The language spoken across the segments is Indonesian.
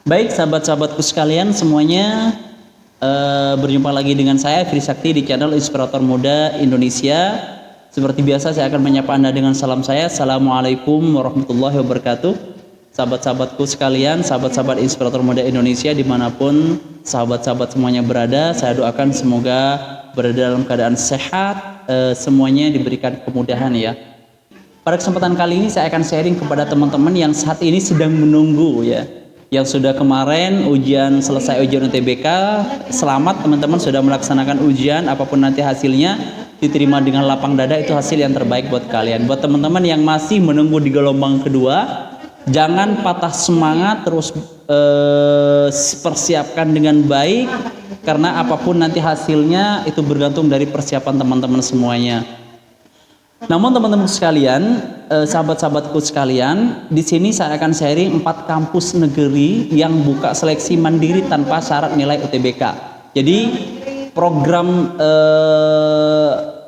Baik, sahabat-sahabatku sekalian semuanya, berjumpa lagi dengan saya Firi Sakti di channel Inspirator Muda Indonesia. Seperti biasa saya akan menyapa Anda dengan salam saya. Assalamualaikum warahmatullahi wabarakatuh. Sahabat-sahabatku sekalian, sahabat-sahabat Inspirator Muda Indonesia dimanapun sahabat-sahabat semuanya berada, saya doakan semoga berada dalam keadaan sehat, semuanya diberikan kemudahan ya. Pada kesempatan kali ini saya akan sharing kepada teman-teman yang saat ini sedang menunggu ya, yang sudah kemarin selesai ujian UTBK. Selamat teman-teman sudah melaksanakan ujian, apapun nanti hasilnya diterima dengan lapang dada, itu hasil yang terbaik buat kalian. Buat teman-teman yang masih menunggu di gelombang kedua, jangan patah semangat, terus persiapkan dengan baik, karena apapun nanti hasilnya itu bergantung dari persiapan teman-teman semuanya. Namun teman-teman sekalian, sahabat-sahabatku sekalian, di sini saya akan sharing 4 kampus negeri yang buka seleksi mandiri tanpa syarat nilai UTBK. Jadi program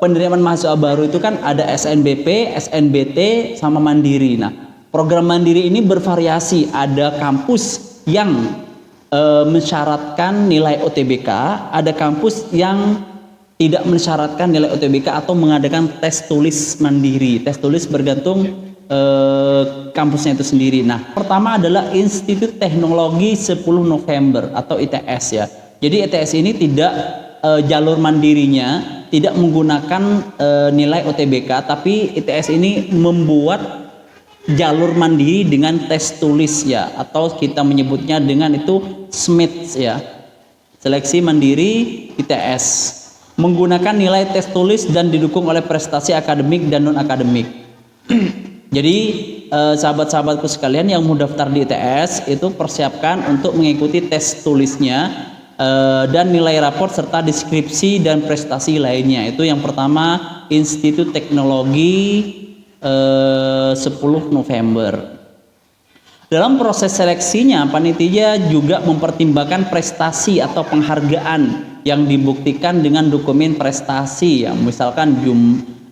penerimaan mahasiswa baru itu kan ada SNBP, SNBT, sama mandiri. Nah, program mandiri ini bervariasi. Ada kampus yang mensyaratkan nilai UTBK, ada kampus yang tidak mensyaratkan nilai UTBK atau mengadakan tes tulis mandiri. Tes tulis bergantung kampusnya itu sendiri. Nah, pertama adalah Institut Teknologi 10 November atau ITS ya. Jadi ITS ini tidak jalur mandirinya tidak menggunakan nilai UTBK, tapi ITS ini membuat jalur mandiri dengan tes tulis ya, atau kita menyebutnya dengan itu SMITS ya. Seleksi Mandiri ITS. Menggunakan nilai tes tulis dan didukung oleh prestasi akademik dan non-akademik. Jadi sahabat-sahabatku sekalian yang mau daftar di ITS itu persiapkan untuk mengikuti tes tulisnya dan nilai raport serta deskripsi dan prestasi lainnya. Itu yang pertama, Institut Teknologi 10 November. Dalam proses seleksinya, panitia juga mempertimbangkan prestasi atau penghargaan yang dibuktikan dengan dokumen prestasi ya, misalkan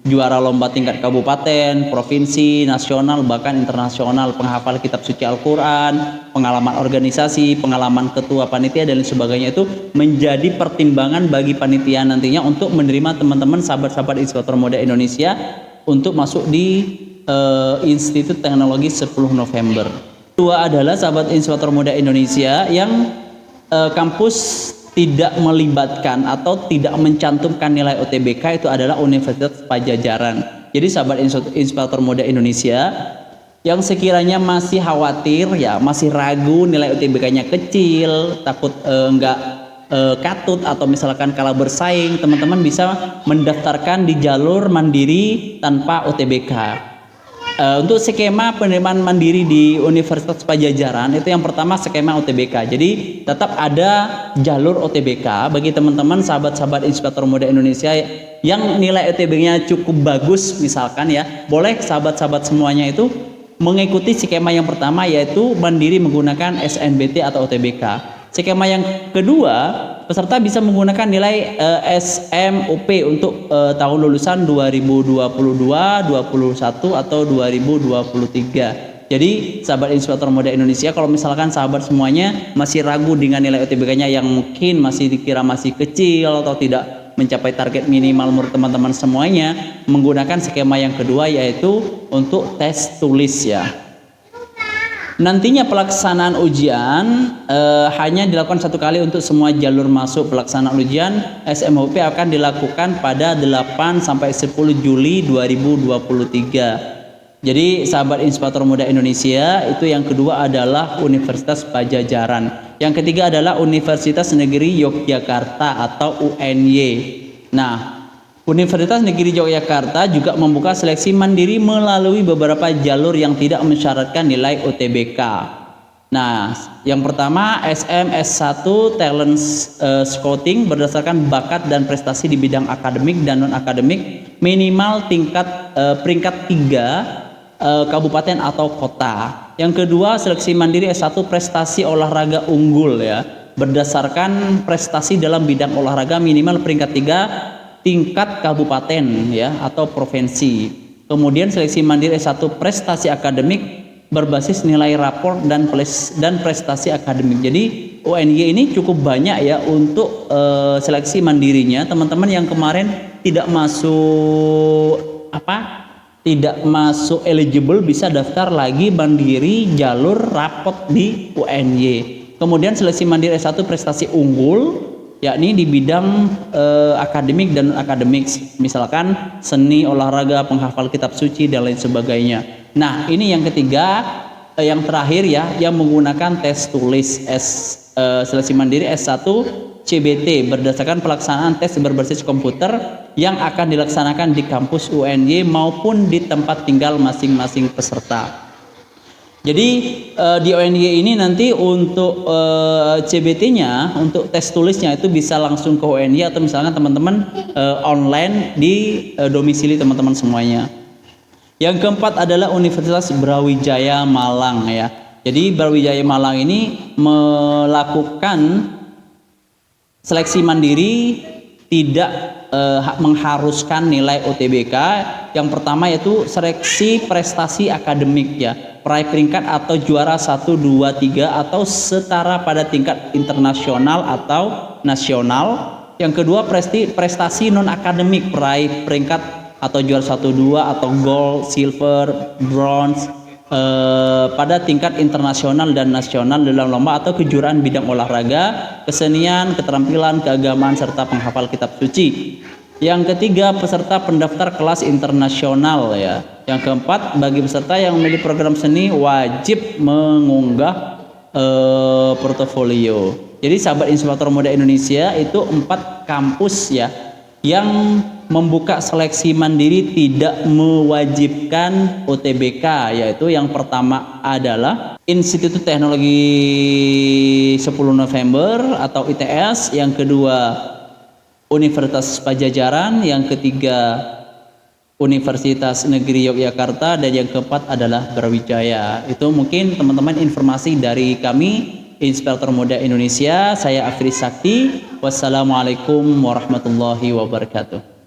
juara lomba tingkat kabupaten, provinsi, nasional, bahkan internasional, penghafal kitab suci Al-Quran, pengalaman organisasi, pengalaman ketua panitia dan lain sebagainya. Itu menjadi pertimbangan bagi panitia nantinya untuk menerima teman-teman sahabat-sahabat Inspirator Muda Indonesia untuk masuk di Institut Teknologi 10 November. Kedua adalah sahabat Inspirator Muda Indonesia yang kampus tidak melibatkan atau tidak mencantumkan nilai UTBK, itu adalah Universitas Pajajaran. Jadi sahabat Inspirator Muda Indonesia yang sekiranya masih khawatir ya, masih ragu nilai UTBK-nya kecil, takut enggak katut atau misalkan kalah bersaing, teman-teman bisa mendaftarkan di jalur mandiri tanpa UTBK. Untuk skema penerimaan mandiri di Universitas Pajajaran itu yang pertama skema UTBK. Jadi tetap ada jalur UTBK bagi teman-teman sahabat-sahabat Inspirator Muda Indonesia yang nilai UTBK-nya cukup bagus misalkan ya. Boleh sahabat-sahabat semuanya itu mengikuti skema yang pertama, yaitu mandiri menggunakan SNBT atau UTBK. Skema yang kedua, peserta bisa menggunakan nilai SMUP untuk tahun lulusan 2022, 2021 atau 2023. Jadi sahabat Inspirator Muda Indonesia, kalau misalkan sahabat semuanya masih ragu dengan nilai UTBK-nya yang mungkin masih dikira masih kecil atau tidak mencapai target minimal menurut teman-teman semuanya, menggunakan skema yang kedua, yaitu untuk tes tulis ya. Nantinya pelaksanaan ujian hanya dilakukan 1 kali untuk semua jalur masuk. Pelaksanaan ujian SMUP akan dilakukan pada 8 sampai 10 Juli 2023. Jadi sahabat Inspirator Muda Indonesia, itu yang kedua adalah Universitas Pajajaran. Yang ketiga adalah Universitas Negeri Yogyakarta atau UNY. Nah, Universitas Negeri Yogyakarta juga membuka seleksi mandiri melalui beberapa jalur yang tidak mensyaratkan nilai UTBK. Nah, yang pertama SMS1 Talent Scouting berdasarkan bakat dan prestasi di bidang akademik dan non-akademik, minimal tingkat peringkat 3 kabupaten atau kota. Yang kedua seleksi mandiri S1 prestasi olahraga unggul ya, berdasarkan prestasi dalam bidang olahraga minimal peringkat 3 tingkat kabupaten ya atau provinsi. Kemudian seleksi mandiri S1 prestasi akademik berbasis nilai rapor dan prestasi akademik. Jadi UNY ini cukup banyak ya untuk seleksi mandirinya. Teman-teman yang kemarin tidak masuk eligible bisa daftar lagi mandiri jalur rapot di UNY. Kemudian seleksi mandiri S1 prestasi unggul yakni di bidang akademik dan akademik, misalkan seni, olahraga, penghafal kitab suci dan lain sebagainya. Nah, ini yang ketiga, yang terakhir ya, yang menggunakan tes tulis seleksi mandiri S1 CBT berdasarkan pelaksanaan tes berbasis komputer yang akan dilaksanakan di kampus UNY maupun di tempat tinggal masing-masing peserta. Jadi di UNY ini nanti untuk CBT-nya, untuk tes tulisnya itu bisa langsung ke UNY atau misalkan teman-teman online di domisili teman-teman semuanya. Yang keempat adalah Universitas Brawijaya Malang ya. Jadi Brawijaya Malang ini melakukan seleksi mandiri tidak mengharuskan nilai UTBK. Yang pertama yaitu seleksi prestasi akademik ya, peraih peringkat atau juara 1, 2, 3 atau setara pada tingkat internasional atau nasional. Yang kedua prestasi non akademik, peraih peringkat atau juara 1, 2 atau gold, silver, bronze pada tingkat internasional dan nasional dalam lomba atau kejuaraan bidang olahraga, kesenian, keterampilan, keagamaan serta penghafal kitab suci. Yang ketiga, peserta pendaftar kelas internasional ya. Yang keempat, bagi peserta yang memilih program seni wajib mengunggah portofolio. Jadi sahabat Inspirator Muda Indonesia, itu 4 kampus ya yang membuka seleksi mandiri tidak mewajibkan UTBK, yaitu yang pertama adalah Institut Teknologi 10 November atau ITS, yang kedua Universitas Pajajaran, yang ketiga Universitas Negeri Yogyakarta, dan yang keempat adalah Brawijaya. Itu mungkin teman-teman informasi dari kami Inspirator Muda Indonesia. Saya Afri Sakti. Wassalamualaikum warahmatullahi wabarakatuh.